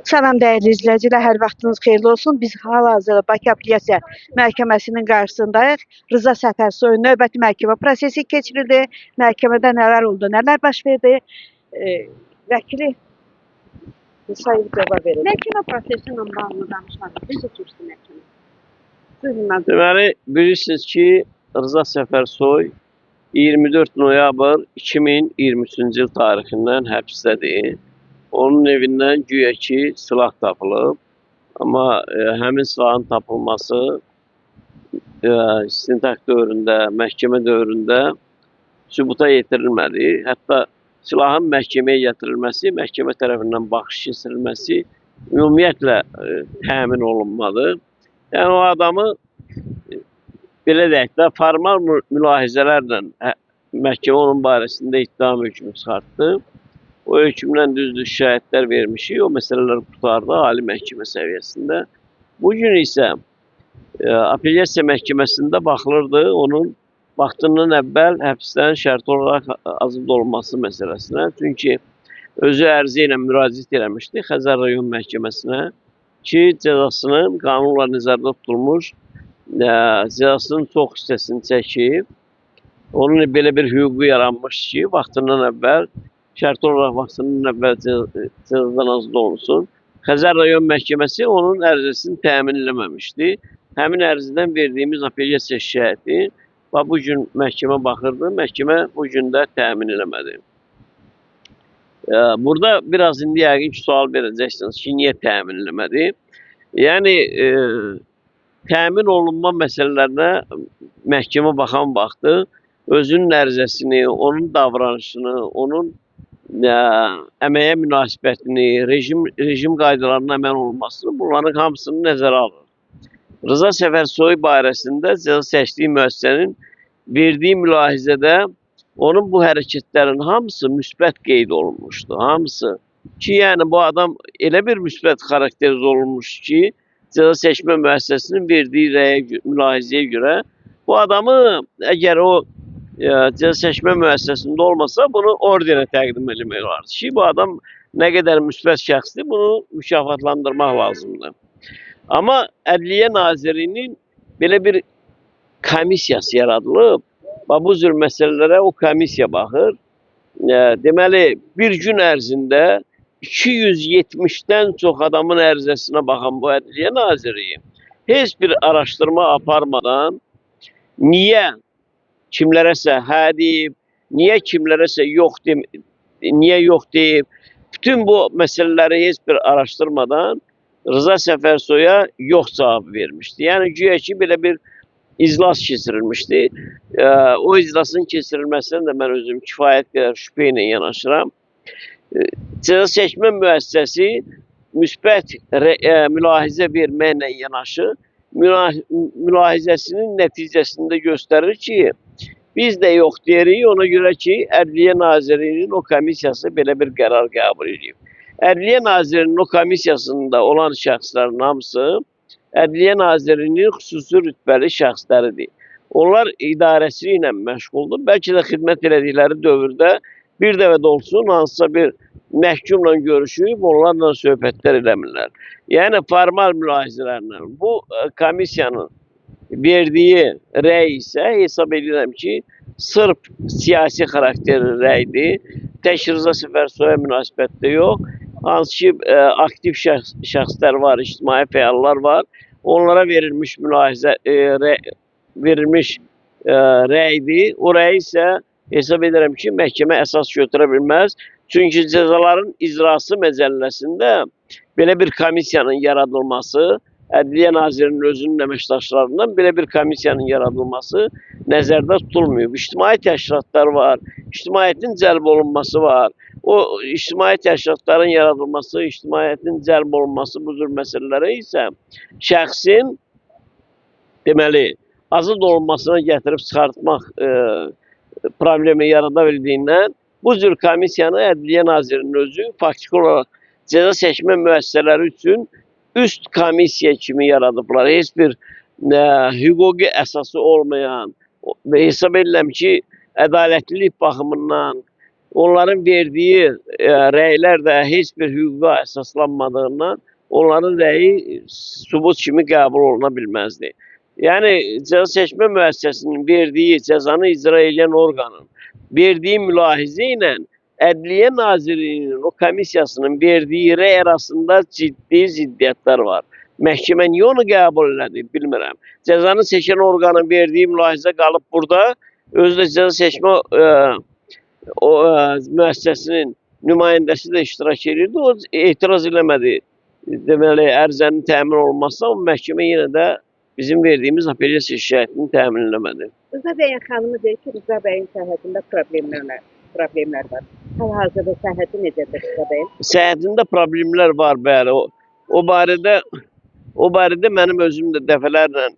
Salam dəyərli izləyicilər, hər vaxtınız xeyirli olsun. Biz hal-hazırda Bakı Apellyasiya Məhkəməsinin qarşısındayıq. Rıza Səfərsoy növbəti məhkəmə prosesi keçirildi. Məhkəmədə nələr oldu, nələr baş verdi? Vəkili Sayın cavab verir. Məhkəmə prosesi ilə bağlı danışmadım. Necə keçdi məhkəmə? Buyurun. Deməli, bilirsiniz ki, Rıza Səfərsoy 24 noyabr 2023-cü il tarixindən həbsdədir. Onun evindən güya ki silah tapılıb. Amma həmin silahın tapılması istintaq dövründə, məhkəmə dövründə sübuta yetirilmədi. Hətta silahın məhkəməyə gətirilməsi, məhkəmə tərəfindən baxış keçirilməsi ümumiyyətlə təmin olunmadı. Yəni o adamı belə deyək də formal mülahizələrlə məhkəmə onun barəsində ittiham hökmü çıxartdı. O hökmdən düzdür şəhidlər vermişik, o məsələlər qutardı ali məhkəmə səviyyəsində. Bugün isə apellyasiya məhkəməsində baxılırdı onun vaxtından əvvəl həbsdən şərti olaraq azad olunması məsələsinə. Çünki özü ərizə ilə müraciət eləmişdi Xəzər rayon məhkəməsinə ki, cəzasının qanunla nəzərdə tutulmuş, cəzasının çox hissəsini çəkib, onun belə bir hüququ yaranmış ki, vaxtından əvvəl şərti olaraq vaxtından əvvəl cəzadan azad olunsun. Xəzər rayon məhkəməsi onun ərizəsini təmin eləməmişdi. Həmin ərizədən verdiyimiz apellyasiya şikayəti və bugün məhkəmə baxırdı, məhkəmə bugün də təmin eləmədi. Burada biraz indi yəqin ki, sual verəcəksiniz ki, niyə təmin eləmədi? Yəni, təmin olunma məsələlərinə məhkəmə baxan baxdı, özünün ərizəsini, onun davranışını, onun əməyə münasibətini, rejim qaydalarına əməl olunmasını, bunların hamısını nəzərə alır. Rıza Səfərsoy barəsində cəza çəkdiyi müəssisənin verdiyi mülahizədə onun bu hərəkətlərin hamısı müsbət qeyd olunmuşdu. Hamısı ki, yəni bu adam elə bir müsbət xarakteriz olunmuş ki, cəza çəkmə müəssisəsinin verdiyi mülahizəyə görə bu adamı əgər o cəza çəkmə müəssisəsində olmasa bunu ordenə təqdim etmək olardı ki, bu adam nə qədər müsbət şəxsdir, bunu mükafatlandırmaq lazımdır. Amma Ədliyyə Nazirliyinin belə bir komissiyası yaradılıb və bu cür məsələlərə o komissiya baxır. Deməli, bir gün ərzində 270-dən çox adamın ərizəsinə baxan bu Ədliyyə Nazirliyi heç bir araşdırma aparmadan niyə kimlərəsə hə deyib, niyə kimlərəsə yox deyib, bütün bu məsələləri heç bir araşdırmadan Rıza Səfərsoya yox cavabı vermişdi. Yəni, güya ki, belə bir iclas keçirilmişdi. O iclasın keçirilməsindən də mən özüm kifayət qədər şübhə ilə yanaşıram. Cəza çəkmə müəssisəsi müsbət mülahizə verməklə yanaşı, mülahizəsinin nəticəsində göstərir ki, biz də yox deyirik, ona görə ki, Ədliyyə Nazirliyinin o komissiyası belə bir qərar qəbul edib. Ədliyyə Nazirliyinin o komissiyasında olan şəxslərin hamısı Ədliyyə Nazirliyinin xüsusi rütbəli şəxsləridir. Onlar idarəçiliklə ilə məşğuldur. Bəlkə də xidmət elədikləri dövrdə bir dəfə də olsun, hansısa bir məhkumla görüşüb, onlarla söhbətlər eləmirlər. Yəni, formal mülahizələrlə. Bu komissiyanın verdiyi rəy isə hesab edirəm ki, sırf siyasi xarakterli rəydir. Tək Rıza Səfərsoya münasibətdə yox. Hansı ki, aktiv şəxslər var, ictimai fəallar var. Onlara verilmiş rəydir. O rəy isə hesab edirəm ki, məhkəmə əsas götürə bilməz. Çünki cəzaların icrası məcəlləsində belə bir komissiyanın yaradılması, Ədliyyə Nazirinin özünün əməkdaşlarından belə bir komissiyanın yaradılması nəzərdə tutulmuyor. İctimai təşkilatlar var, ictimaiyyətin cəlb olunması var. O ictimai təşkilatların yaradılması, ictimaiyyətin cəlb olunması bu cür məsələlərə isə şəxsin deməli, azad olunmasına gətirib çıxartmaq problemi yarada bildiyindən bu cür komissiyanı Ədliyyə Nazirinin özü faktiki olaraq cəza çəkmə müəssisələri üçün üst komissiya kimi yaradıblar. Heç bir hüquqi əsası olmayan və hesab edirəm ki, ədalətlilik baxımından onların verdiyi rəylər də heç bir hüquqa əsaslanmadığından onların rəyi sübut kimi qəbul oluna bilməzdi. Yəni cəza seçmə müəssisəsinin verdiyi cəzanı icra edən orqanın verdiyi mülahizə ilə Ədliyyə Nazirliyinin o komissiyasının verdiyi rəy arasında ciddi ziddiyyətlər var. Məhkəmə niyə onu qəbul elədi, bilmirəm. Cəzanı seçən orqanın verdiyi mülahizə qalıb burada, özü də cəza seçmə müəssisəsinin nümayəndəsi də iştirak edirdi, o etiraz eləmədi. Deməli, ərizənin təmin olunmazsa, o məhkəmə yenə də bizim verdiyimiz apellyasiya şikayətini təmin eləmədi. Rıza bəyin xanımı deyir ki, Rıza bəyin səhhətində problemlər var. Hal-hazırda səhhəti necədir Rıza bəyin? Səhhətində problemlər var, bəli. O barədə mənim özüm də dəfələrlə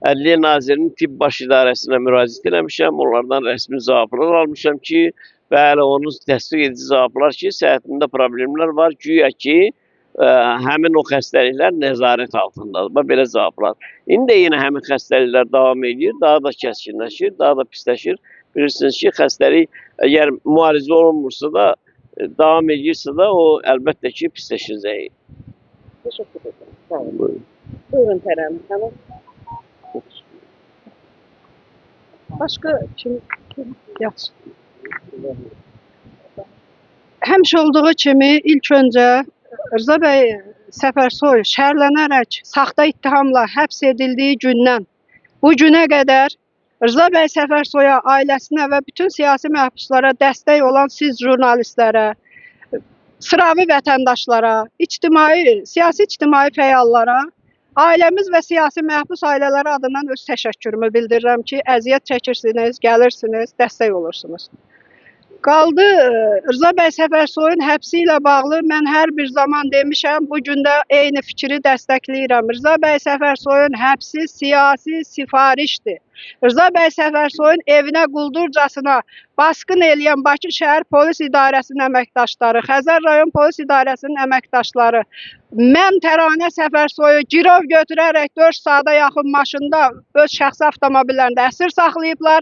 Ədliyyə Nazirinin Tibb Baş İdarəsinə müraciət eləmişəm. Onlardan rəsmi cavablar almışam ki, bəli, onun təsdiq edici cavablar ki, səhhətində problemlər var. Güya ki, həmin o xəstəliklər nəzarət altındadır. Belə cavablar. İndi də yenə həmin xəstəliklər davam edir, daha da kəskinləşir, daha da pisləşir. Bilirsiniz ki, xəstəlik əgər müalicə olunmursa da, davam edirsə də, o əlbəttə ki, pisləşəcək. Teşekkür ederim. Sağ olun. Buyurun Pərəm xanım. Başqa kim yaxşı. Həmişə olduğu kimi ilk öncə Rıza bəy Səfərsoy şərlənərək saxta ittihamla həbs edildiyi gündən bu günə qədər Rıza bəy Səfərsoya, ailəsinə və bütün siyasi məhbuslara dəstək olan siz jurnalistlərə, sıravi vətəndaşlara, siyasi-ictimai fəallara, ailəmiz və siyasi məhbus ailələri adından öz təşəkkürümü bildirirəm ki, əziyyət çəkirsiniz, gəlirsiniz, dəstək olursunuz. Qaldı Rıza bəy Səfərsoyun həbsi ilə bağlı mən hər bir zaman demişəm, bu gün də eyni fikri dəstəkləyirəm. Rıza bəy Səfərsoyun həbsi siyasi sifarişdir. Rıza bəy Səfərsoyun evinə quldurcasına basqın eləyən Bakı şəhər polis idarəsinin əməkdaşları, Xəzər rayon polis idarəsinin əməkdaşları, mən Təranə Səfərsoyu girov götürərək 4 saata yaxın maşında öz şəxsi avtomobillərində əsir saxlayıblar.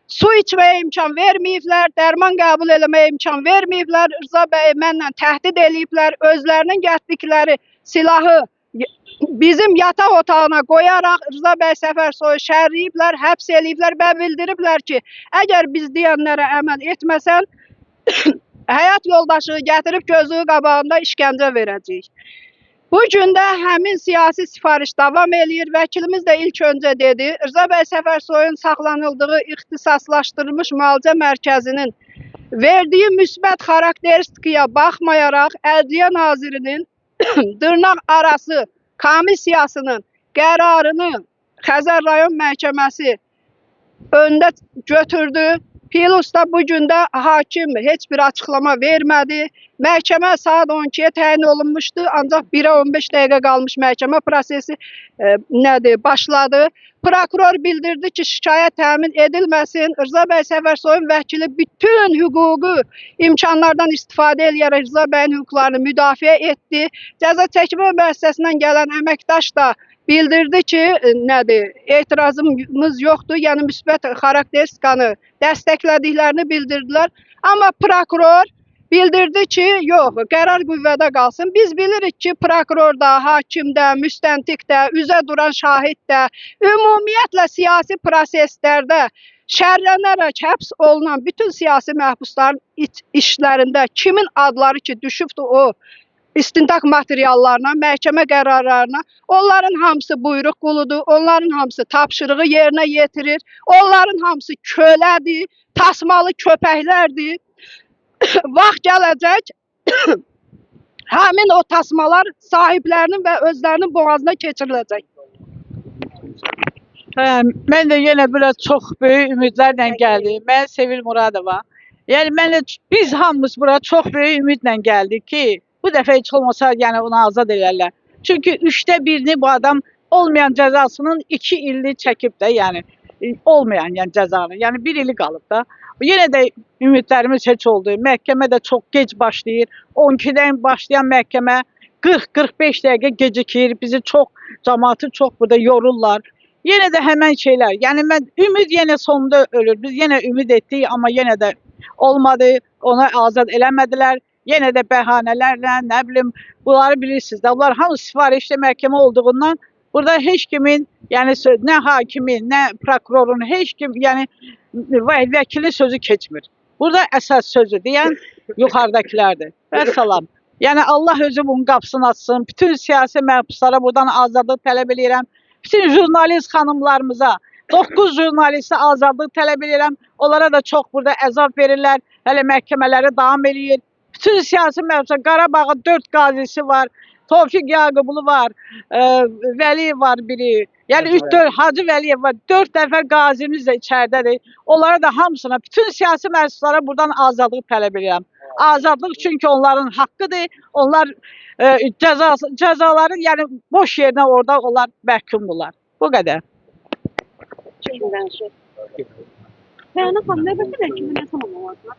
Su içməyə imkan verməyiblər, dərman qəbul eləməyə imkan verməyiblər. Rıza bəyi mənlə təhdid eləyiblər, özlərinin gətdikləri silahı bizim yataq otağına qoyaraq Rıza bəy Səfərsoyu şərləyiblər, həbs eləyiblər və bildiriblər ki, əgər biz deyənlərə əməl etməsən, həyat yoldaşı gətirib gözü qabağında işgəncə verəcəyik. Bu gün də həmin siyasi sifariş davam eləyir. Vəkilimiz də ilk öncə dedi, Rıza bəy Səfərsoyun saxlanıldığı ixtisaslaşdırılmış müalicə mərkəzinin verdiyi müsbət xarakteristikaya baxmayaraq Ədliyyə Nazirinin dırnaq arası komissiyasının qərarını Xəzər rayon məhkəməsi öndə götürdü. Plus da bu gün də hakim heç bir açıqlama vermədi. Məhkəmə saat 12-yə təyin olunmuşdu, ancaq 1-ə 15 dəqiqə qalmış məhkəmə prosesi başladı. Prokuror bildirdi ki, şikayət təmin edilməsin. Rıza bəy Səfərsoyun vəkili bütün hüquqi imkanlardan istifadə edərək Rıza bəyin hüquqlarını müdafiə etdi. Cəza çəkmə müəssisəsindən gələn əməkdaş da bildirdi ki, etirazımız yoxdur, yəni müsbət xarakteristikanı dəstəklədiklərini bildirdilər. Amma prokuror bildirdi ki, yox, qərar qüvvədə qalsın. Biz bilirik ki, prokuror da, hakim də, müstəntiq də, üzə duran şahid də, ümumiyyətlə siyasi proseslərdə şərlənərək həbs olunan bütün siyasi məhbusların işlərində kimin adları ki düşübdür o istintaq materiallarına, məhkəmə qərarlarına, onların hamısı buyruq quludur, onların hamısı tapşırığı yerinə yetirir, onların hamısı kölədir, tasmalı köpəklərdir. Vaxt gələcək, həmin o tasmalar sahiblərinin və özlərinin boğazına keçiriləcək. Mən də yenə belə çox böyük ümidlərlə gəldim. Mən Sevil Muradova. Yəni biz hamımız bura çox böyük ümidlə gəldik ki, bu dəfə heç olmasa yəni onu azad edərlər. Çünki 3də 1-ni bu adam olmayan cəzasının 2 ilini çəkib də, yəni olmayan cəzanı. Yəni 1 ili qalıb da. Yenə də ümidlərimiz heç oldu. Məhkəmə də çox gec başlayır. 12-dən başlayan məhkəmə 40-45 dəqiqə gecikir. Bizi cəmaatı çox burada yorurlar. Yenə də həmən şeylər. Yəni ümid yenə sonunda ölür. Biz yenə ümid etdik, amma yenə də olmadı. onu azad eləmədilər. Yenə də bəhanələrlə, nə bilim, bunları bilirsiniz də. Bunlar hamısı sifarişli məhkəmə olduğundan burada heç kimin, yəni nə hakimin, nə prokurorun, heç kim, yəni vəkilin sözü keçmir. Burada əsas sözü deyən yuxarıdakilərdir. Vəssalam. Yəni Allah özü bunun qapısını açsın. Bütün siyasi məhbuslara buradan azadlıq tələb edirəm. Bütün jurnalist xanımlarımıza, 9 jurnalisti azadlıq tələb edirəm. Onlara da çox burada əzab verirlər. Hələ məhkəmələri davam edir. Bütün siyasi məhbuslar, Qarabağın 4 qazisi var. Tofiq Yaqublu var, Vəliyev var biri. Yəni 3-4 Hacı Vəliyev var. 4 nəfər qazimiz də içəridədir. Onlara da hamısına, bütün siyasi məhbuslara buradan azadlıq tələb edirəm. Azadlıq çünki onların haqqıdır. Onlar cəzaların, yəni boş yerinə orada onlar məhkumdurlar. Bu qədər. Rəna xanım, növbəti məhkəmə nə zaman olacaq?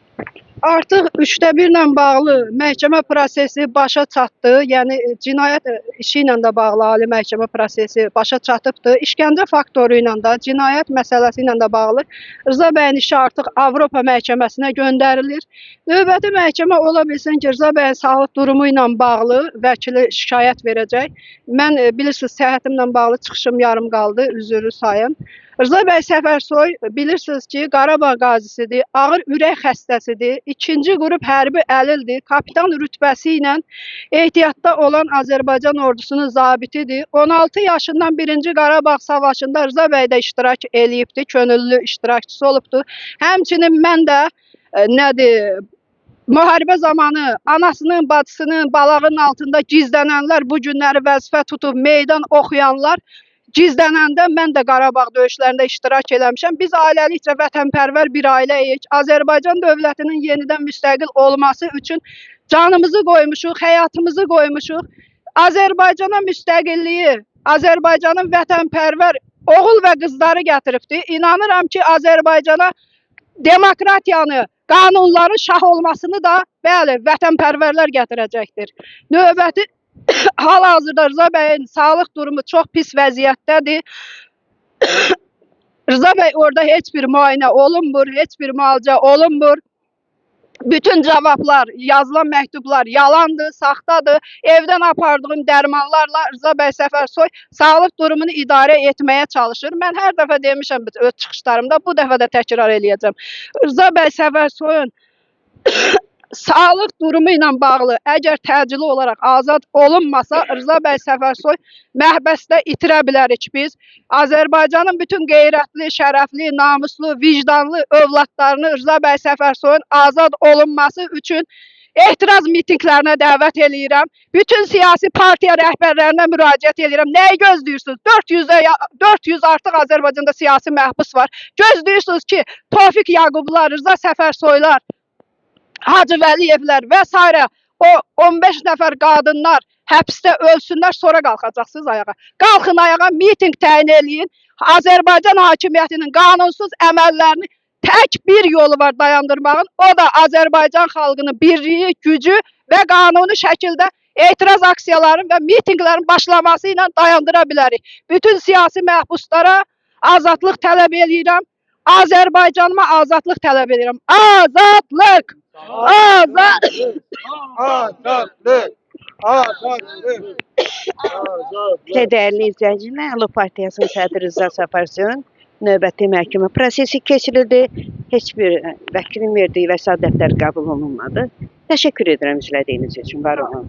Artıq 1/3 ilə bağlı məhkəmə prosesi başa çatdı. Yəni cinayət işi ilə də bağlı ali məhkəmə prosesi başa çatıbdı. İşgəncə faktoru ilə də, cinayət məsələsi ilə də bağlı Rza bəyin işi artıq Avropa məhkəməsinə göndərilir. Növbəti məhkəmə ola bilsin ki, Rza bəyin sağlıq durumu ilə bağlı vəkili şikayət verəcək. Mən bilirsiniz, səhhətimlə bağlı çıxışım yarım qaldı, üzrü sayın. Rza bəy Səfərsoy bilirsiniz ki, Qarabağ qazisidir, ağır ürək xəstəsidir, 2-ci qrup hərbi əlildir, kapitan rütbəsi ilə ehtiyatda olan Azərbaycan ordusunun zabitidir. 16 yaşından 1-ci Qarabağ savaşında Rza bəy də iştirak eləyibdi, könüllü iştirakçısı olubdu. Həmçinin mən də nədir, müharibə zamanı anasının, bacısının balağının altında gizlənənlər, bu günləri vəzifə tutub meydan oxuyanlar gizlənəndə mən də Qarabağ döyüşlərində iştirak eləmişəm. Biz ailəlikcə vətənpərvər bir ailəyik. Azərbaycan dövlətinin yenidən müstəqil olması üçün canımızı qoymuşuq, həyatımızı qoymuşuq. Azərbaycana müstəqilliyi, Azərbaycanın vətənpərvər oğul və qızları gətiribdi. İnanıram ki, Azərbaycana demokratiyanı, qanunların şah olmasını da, bəli, vətənpərvərlər gətirəcəkdir. Növbəti hal-hazırda Rza bəyin sağlıq durumu çox pis vəziyyətdədir. Rza bəy orada heç bir müayinə olunmur, heç bir müalicə olunmur. Bütün cavablar, yazılan məktublar yalandır, saxtadır. Evdən apardığım dərmanlarla Rza bəy Səfərsoy sağlıq durumunu idarə etməyə çalışır. Mən hər dəfə demişəm öz çıxışlarımda, bu dəfə də təkrar eləyəcəm. Rza bəy Səfərsoyun sağlıq durumu ilə bağlı əgər təcili olaraq azad olunmasa, Rza bəy Səfərsoy məhbəsdə itirə bilərik biz. Azərbaycanın bütün qeyrətli, şərəfli, namuslu, vicdanlı övladlarını Rza bəy Səfərsoyun azad olunması üçün etiraz mitinglərinə dəvət eləyirəm. Bütün siyasi partiya rəhbərlərinə müraciət eləyirəm. Nəyi gözləyirsiniz? 400 artıq Azərbaycanda siyasi məhbus var. Gözləyirsiniz ki, Tofiq Yaqublar, Rza Səfərsoylar, Hacı Vəliyevlər və s. o 15 nəfər qadınlar həbsdə ölsünlər, sonra qalxacaqsınız ayağa. Qalxın ayağa, miting təyin eləyin. Azərbaycan hakimiyyətinin qanunsuz əməllərini tək bir yolu var dayandırmağın. O da Azərbaycan xalqının birliyi, gücü və qanuni şəkildə etiraz aksiyaların və mitinglərin başlaması ilə dayandıra bilərik. Bütün siyasi məhbuslara azadlıq tələb edirəm. Azərbaycanıma azadlıq tələb edirəm. Azadlıq! Azadlıq! Azadlıq! Azadlıq! Dəyərli izləyicilər, Alo Partiyasının sədri Rza Səfərsoyun növbəti məhkəmə prosesi keçirildi. Heç bir vəkilin verdiyi vəsadətlər qəbul olunmadı. Təşəkkür edirəm izlədiyiniz üçün. Var olun.